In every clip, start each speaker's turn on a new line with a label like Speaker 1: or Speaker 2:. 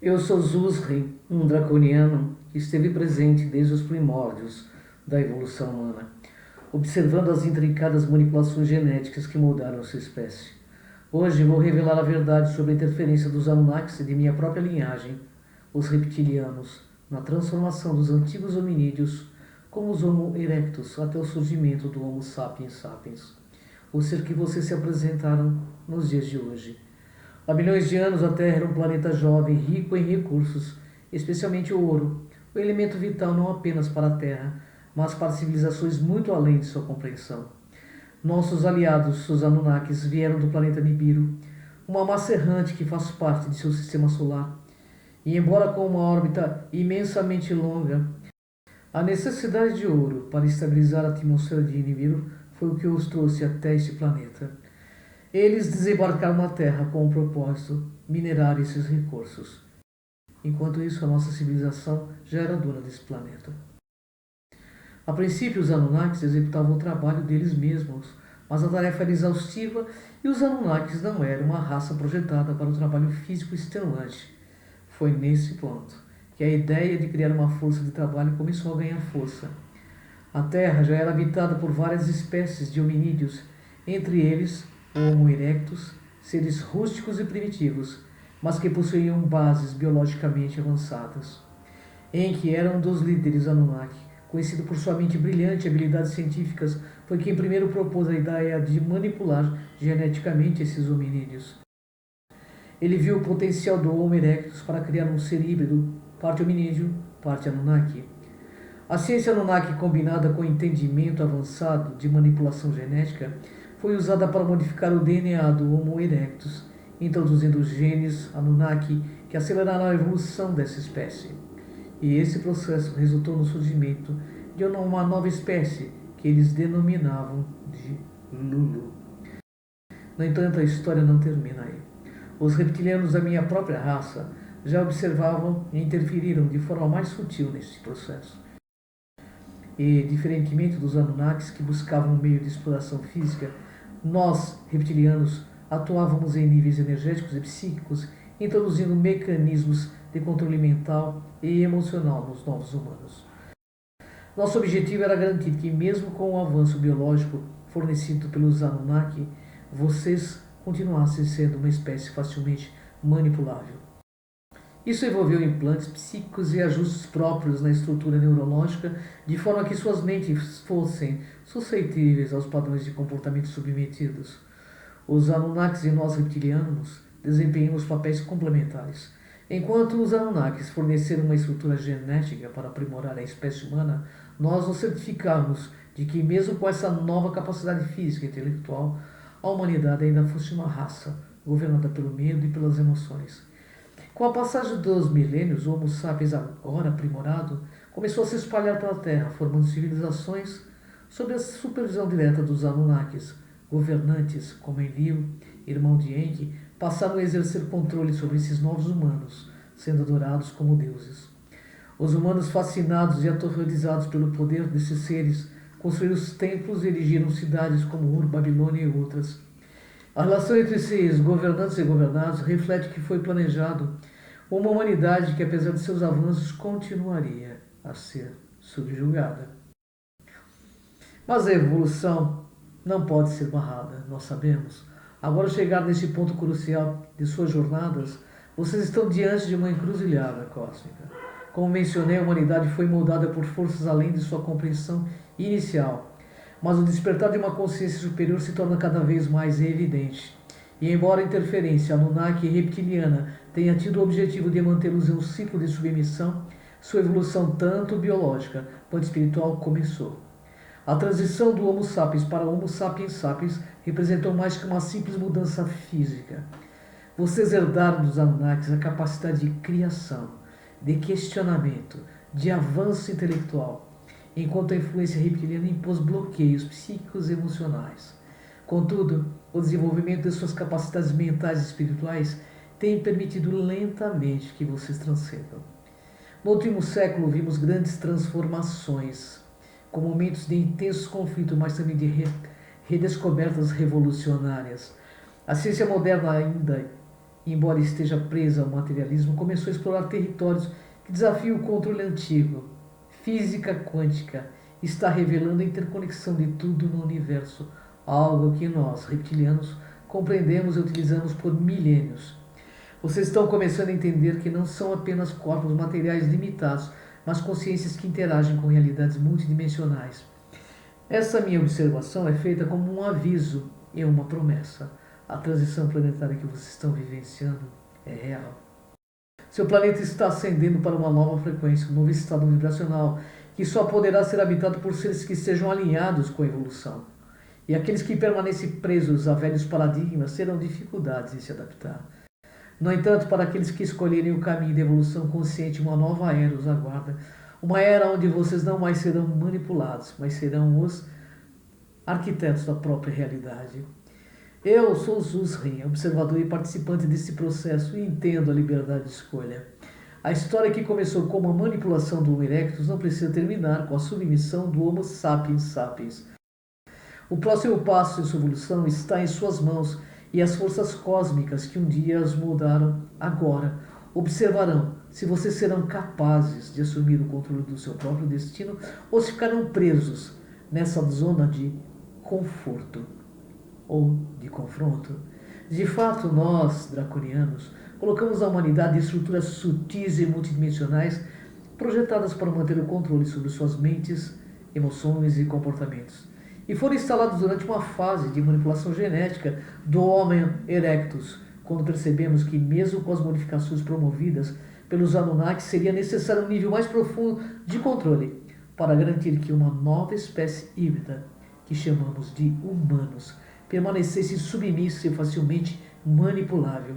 Speaker 1: Eu sou Zuzri, um draconiano que esteve presente desde os primórdios da evolução humana, observando as intrincadas manipulações genéticas que moldaram sua espécie. Hoje vou revelar a verdade sobre a interferência dos Anunnakis e de minha própria linhagem, os reptilianos, na transformação dos antigos hominídeos como os Homo erectus até o surgimento do Homo sapiens sapiens, o ser que vocês se apresentaram nos dias de hoje. Há milhões de anos a Terra era um planeta jovem, rico em recursos, especialmente o ouro, o elemento vital não apenas para a Terra, mas para civilizações muito além de sua compreensão. Nossos aliados, os Anunnakis, vieram do planeta Nibiru, uma massa errante que faz parte de seu sistema solar. E embora com uma órbita imensamente longa, a necessidade de ouro para estabilizar a atmosfera de Nibiru foi o que os trouxe até este planeta. Eles desembarcaram na Terra com o propósito de minerar esses recursos. Enquanto isso, a nossa civilização já era dona desse planeta. A princípio, os Anunnakis executavam o trabalho deles mesmos, mas a tarefa era exaustiva e os Anunnakis não eram uma raça projetada para o trabalho físico extenuante. Foi nesse ponto que a ideia de criar uma força de trabalho começou a ganhar força. A Terra já era habitada por várias espécies de hominídeos, entre eles o Homo erectus, seres rústicos e primitivos, mas que possuíam bases biologicamente avançadas. Enki era um dos líderes Anunnaki, conhecido por sua mente brilhante e habilidades científicas, foi quem primeiro propôs a ideia de manipular geneticamente esses hominídeos. Ele viu o potencial do Homo erectus para criar um ser híbrido, parte hominídeo, parte Anunnaki. A ciência Anunnaki, combinada com o entendimento avançado de manipulação genética, foi usada para modificar o DNA do Homo erectus, introduzindo genes Anunnaki que aceleraram a evolução dessa espécie. E esse processo resultou no surgimento de uma nova espécie que eles denominavam de Lulu. No entanto, a história não termina aí. Os reptilianos da minha própria raça já observavam e interferiram de forma mais sutil nesse processo. E, diferentemente dos Anunnakis que buscavam um meio de exploração física, nós, reptilianos, atuávamos em níveis energéticos e psíquicos, introduzindo mecanismos de controle mental e emocional nos novos humanos. Nosso objetivo era garantir que, mesmo com o avanço biológico fornecido pelos Anunnaki, vocês continuassem sendo uma espécie facilmente manipulável. Isso envolveu implantes psíquicos e ajustes próprios na estrutura neurológica, de forma que suas mentes fossem suscetíveis aos padrões de comportamento submetidos. Os Anunnakis e nós reptilianos desempenhamos papéis complementares. Enquanto os Anunnakis forneceram uma estrutura genética para aprimorar a espécie humana, nós nos certificamos de que, mesmo com essa nova capacidade física e intelectual, a humanidade ainda fosse uma raça governada pelo medo e pelas emoções. Com a passagem dos milênios, o Homo sapiens, agora aprimorado, começou a se espalhar pela Terra, formando civilizações sob a supervisão direta dos Anunnakis. Governantes, como Enlil, irmão de Enki, passaram a exercer controle sobre esses novos humanos, sendo adorados como deuses. Os humanos, fascinados e aterrorizados pelo poder desses seres, construíram os templos e erigiram cidades como Ur, Babilônia e outras. A relação entre esses governantes e governados reflete o que foi planejado, uma humanidade que, apesar de seus avanços, continuaria a ser subjugada. Mas a evolução não pode ser barrada, nós sabemos. Agora, chegar neste ponto crucial de suas jornadas, vocês estão diante de uma encruzilhada cósmica. Como mencionei, a humanidade foi moldada por forças além de sua compreensão inicial, mas o despertar de uma consciência superior se torna cada vez mais evidente. E embora a interferência Anunnaki e reptiliana tenha tido o objetivo de mantê-los em um ciclo de submissão, sua evolução tanto biológica quanto espiritual começou. A transição do Homo sapiens para Homo sapiens sapiens representou mais que uma simples mudança física. Vocês herdaram dos Anunnakis a capacidade de criação, de questionamento, de avanço intelectual, enquanto a influência reptiliana impôs bloqueios psíquicos e emocionais. Contudo, o desenvolvimento de suas capacidades mentais e espirituais tem permitido lentamente que vocês transcendam. No último século, vimos grandes transformações, com momentos de intensos conflitos, mas também de redescobertas revolucionárias. A ciência moderna ainda embora esteja presa ao materialismo, começou a explorar territórios que desafiam o controle antigo. Física quântica está revelando a interconexão de tudo no universo, algo que nós, reptilianos, compreendemos e utilizamos por milênios. Vocês estão começando a entender que não são apenas corpos materiais limitados, mas consciências que interagem com realidades multidimensionais. Essa minha observação é feita como um aviso e uma promessa. A transição planetária que vocês estão vivenciando é real. Seu planeta está ascendendo para uma nova frequência, um novo estado vibracional, que só poderá ser habitado por seres que estejam alinhados com a evolução. E aqueles que permanecem presos a velhos paradigmas terão dificuldades em se adaptar. No entanto, para aqueles que escolherem o caminho da evolução consciente, uma nova era os aguarda. Uma era onde vocês não mais serão manipulados, mas serão os arquitetos da própria realidade. Eu sou Zuzrin, observador e participante desse processo, e entendo a liberdade de escolha. A história que começou com uma manipulação do Homo erectus não precisa terminar com a submissão do Homo sapiens sapiens. O próximo passo em sua evolução está em suas mãos, e as forças cósmicas que um dia as moldaram agora observarão se vocês serão capazes de assumir o controle do seu próprio destino ou se ficarão presos nessa zona de conforto ou de confronto. De fato, nós, draconianos, colocamos a humanidade em estruturas sutis e multidimensionais projetadas para manter o controle sobre suas mentes, emoções e comportamentos. E foram instalados durante uma fase de manipulação genética do Homo erectus, quando percebemos que, mesmo com as modificações promovidas pelos Anunnaki, seria necessário um nível mais profundo de controle para garantir que uma nova espécie híbrida, que chamamos de humanos, permanecesse submissa e facilmente manipulável.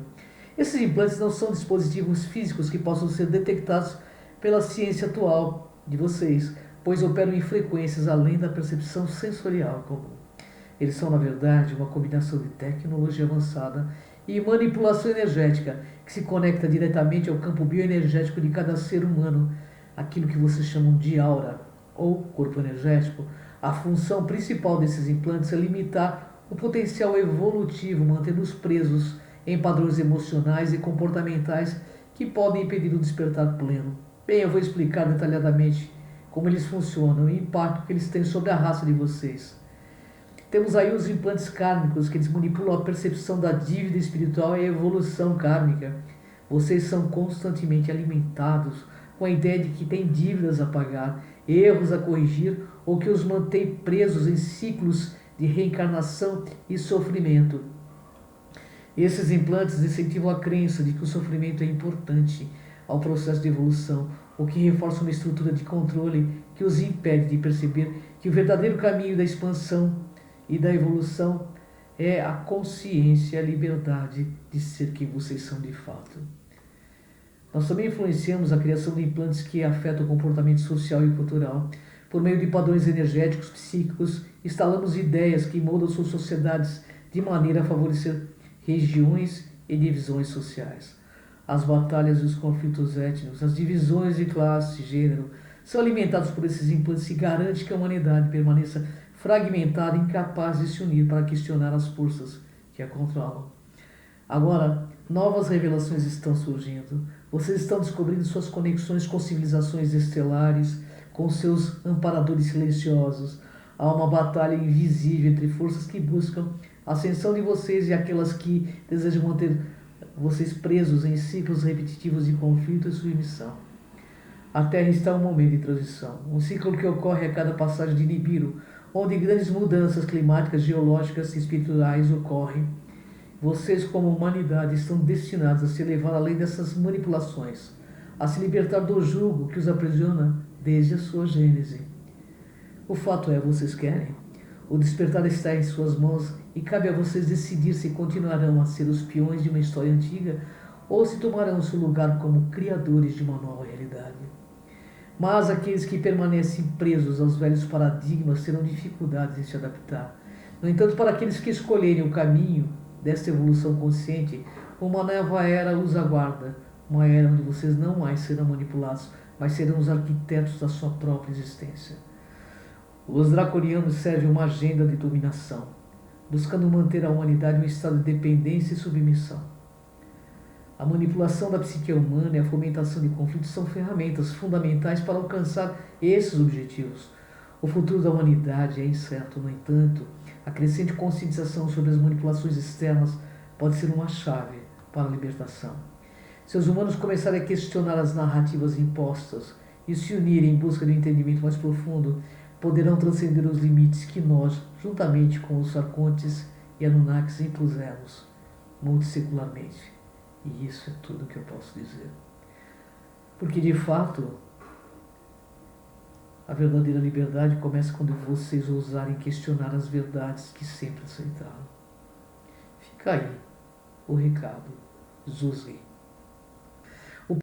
Speaker 1: Esses implantes não são dispositivos físicos que possam ser detectados pela ciência atual de vocês, pois operam em frequências além da percepção sensorial comum. Eles são, na verdade, uma combinação de tecnologia avançada e manipulação energética que se conecta diretamente ao campo bioenergético de cada ser humano, aquilo que vocês chamam de aura ou corpo energético. A função principal desses implantes é limitar o potencial evolutivo, mantendo-os presos em padrões emocionais e comportamentais que podem impedir o despertar pleno. Bem, eu vou explicar detalhadamente como eles funcionam e o impacto que eles têm sobre a raça de vocês. Temos aí os implantes kármicos, que eles manipulam a percepção da dívida espiritual e a evolução kármica. Vocês são constantemente alimentados com a ideia de que têm dívidas a pagar, erros a corrigir ou que os mantém presos em ciclos de reencarnação e sofrimento. Esses implantes incentivam a crença de que o sofrimento é importante ao processo de evolução, o que reforça uma estrutura de controle que os impede de perceber que o verdadeiro caminho da expansão e da evolução é a consciência e a liberdade de ser quem vocês são de fato. Nós também influenciamos a criação de implantes que afetam o comportamento social e cultural. Por meio de padrões energéticos psíquicos, instalamos ideias que moldam suas sociedades de maneira a favorecer regiões e divisões sociais. As batalhas e os conflitos étnicos, as divisões de classe e gênero são alimentados por esses implantes e garante que a humanidade permaneça fragmentada e incapaz de se unir para questionar as forças que a controlam. Agora, novas revelações estão surgindo. Vocês estão descobrindo suas conexões com civilizações estelares, com seus amparadores silenciosos. Há uma batalha invisível entre forças que buscam a ascensão de vocês e aquelas que desejam manter vocês presos em ciclos repetitivos de conflito e submissão. A Terra está em um momento de transição, um ciclo que ocorre a cada passagem de Nibiru, onde grandes mudanças climáticas, geológicas e espirituais ocorrem. Vocês, como humanidade, estão destinados a se elevar além dessas manipulações, a se libertar do jugo que os aprisiona desde a sua gênese. O fato é, vocês querem? O despertar está em suas mãos e cabe a vocês decidir se continuarão a ser os peões de uma história antiga ou se tomarão seu lugar como criadores de uma nova realidade. Mas aqueles que permanecem presos aos velhos paradigmas terão dificuldades em se adaptar. No entanto, para aqueles que escolherem o caminho desta evolução consciente, uma nova era os aguarda, uma era onde vocês não mais serão manipulados, mas serão os arquitetos da sua própria existência. Os draconianos servem uma agenda de dominação, buscando manter a humanidade em um estado de dependência e submissão. A manipulação da psique humana e a fomentação de conflitos são ferramentas fundamentais para alcançar esses objetivos. O futuro da humanidade é incerto, no entanto, a crescente conscientização sobre as manipulações externas pode ser uma chave para a libertação. Se os humanos começarem a questionar as narrativas impostas e se unirem em busca de um entendimento mais profundo, poderão transcender os limites que nós, juntamente com os arcontes e Anunnakis, impusemos multissecularmente. E isso é tudo que eu posso dizer. Porque, de fato, a verdadeira liberdade começa quando vocês ousarem questionar as verdades que sempre aceitaram. Fica aí o recado, Zuzi.